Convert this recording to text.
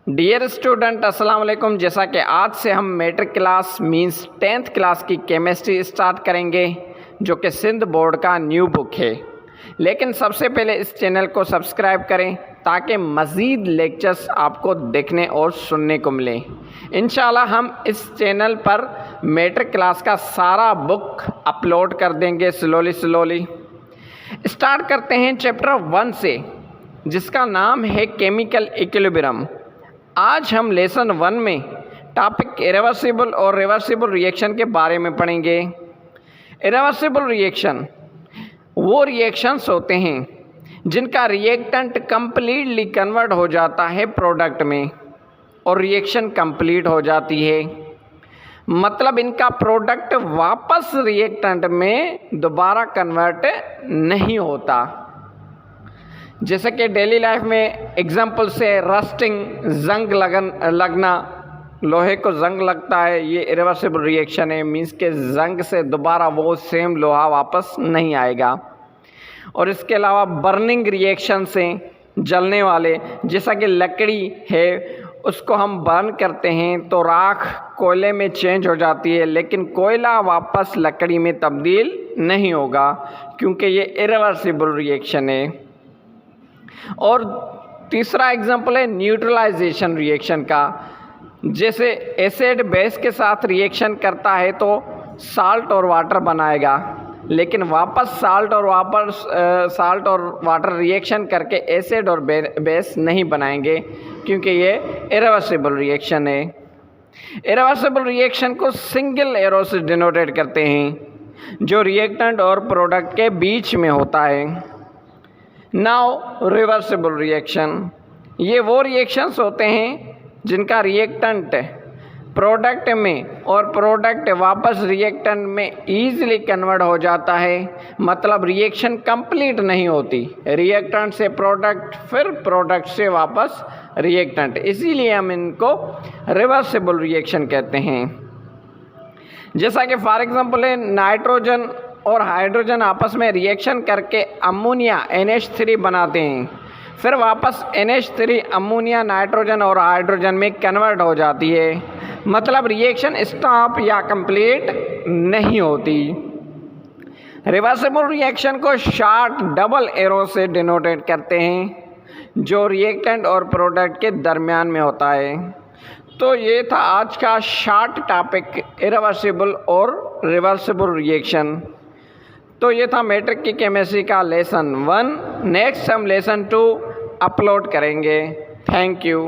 Dear student अस्सलाम वालेकुम। जैसा कि आज से हम matric class means 10th class की केमिस्ट्री स्टार्ट करेंगे जो कि सिंध बोर्ड का न्यू बुक है। लेकिन सबसे पहले इस चैनल को सब्सक्राइब करें ताकि मज़ीद लेक्चर्स आपको देखने और सुनने को मिले। इंशाल्लाह हम इस चैनल पर मैट्रिक क्लास का सारा बुक अपलोड कर देंगे स्लोली। स्टार्ट करते हैं चैप्टर 1 से, जिसका नाम है केमिकल इक्विलिब्रियम। आज हम लेसन 1 में टॉपिक इरिवर्सिबल और रिवर्सिबल रिएक्शन के बारे में पढ़ेंगे। इरिवर्सिबल रिएक्शन वो रिएक्शंस होते हैं जिनका रिएक्टेंट कंप्लीटली कन्वर्ट हो जाता है प्रोडक्ट में और रिएक्शन कंप्लीट हो जाती है। मतलब इनका प्रोडक्ट वापस रिएक्टेंट में दोबारा कन्वर्ट नहीं होता। जैसे कि डेली लाइफ में एग्जांपल से रस्टिंग, जंग लगना, लोहे को जंग लगता है, ये इरिवर्सिबल रिएक्शन है। मींस के जंग से दोबारा वो सेम लोहा वापस नहीं आएगा। और इसके अलावा बर्निंग रिएक्शन से जलने वाले, जैसा कि लकड़ी है उसको हम बर्न करते हैं तो राख कोयले में चेंज हो जाती है, लेकिन कोयला वापस लकड़ी में तब्दील नहीं होगा क्योंकि ये इरिवर्सिबल रिएक्शन है। और तीसरा एग्जांपल है न्यूट्रलाइजेशन रिएक्शन का। जैसे एसिड बेस के साथ रिएक्शन करता है तो साल्ट और वाटर बनाएगा, लेकिन वापस साल्ट और वाटर रिएक्शन करके एसिड और बेस नहीं बनाएंगे क्योंकि ये इरिवर्सिबल रिएक्शन है। इरिवर्सिबल रिएक्शन को सिंगल एरो से डिनोटेट करते हैं जो रिएक्टेंट और प्रोडक्ट के बीच में होता है। नाउ रिवर्सिबल रिएक्शन, ये वो रिएक्शंस होते हैं जिनका रिएक्टेंट प्रोडक्ट में और प्रोडक्ट वापस रिएक्टेंट में ईजिली कन्वर्ट हो जाता है। मतलब रिएक्शन कंप्लीट नहीं होती, रिएक्टेंट से प्रोडक्ट, फिर प्रोडक्ट से वापस रिएक्टेंट, इसीलिए हम इनको रिवर्सिबल रिएक्शन कहते हैं। जैसा कि फॉर एग्जांपल है नाइट्रोजन और हाइड्रोजन आपस में रिएक्शन करके अमोनिया NH3 बनाते हैं, फिर वापस NH3 अमोनिया नाइट्रोजन और हाइड्रोजन में कन्वर्ट हो जाती है। मतलब रिएक्शन स्टॉप या कंप्लीट नहीं होती। रिवर्सिबल रिएक्शन को शॉर्ट डबल एरो से डिनोटेट करते हैं जो रिएक्टेंट और प्रोडक्ट के दरमियान में होता है। तो ये था आज का शॉर्ट टॉपिक इरिवर्सिबल और रिवर्सिबल रिएक्शन। तो ये था मैट्रिक की केमिस्ट्री का लेसन 1। नेक्स्ट हम लेसन 2 अपलोड करेंगे। Thank you.